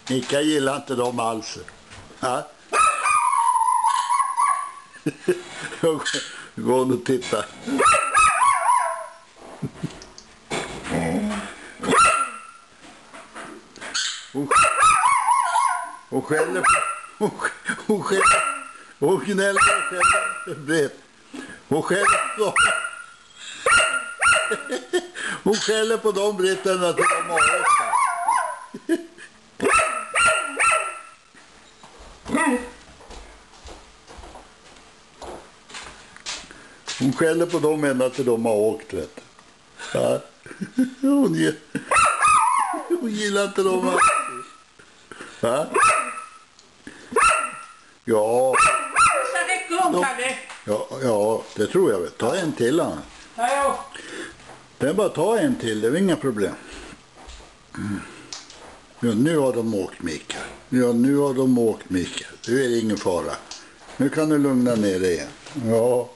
Mika gillar inte dem alls. Ja? Gå och titta. Hon skäller på... Hon gnäller och skäller. Brett. Hon skäller på... Hon skäller på de britterna till de har åkt. Hon skäller på dem ända till de har åkt, vet du. Ja. Hon gillar inte dem alls. Ja. Ja. Ja, det tror jag. Vet. Ta en till, Anna. Ja. Det är bara att ta en till, det är inga problem. Ja, nu har de åkt, Mika. Ja, nu har de åkt, Mika. Nu är det ingen fara. Nu kan du lugna ner dig igen. Ja.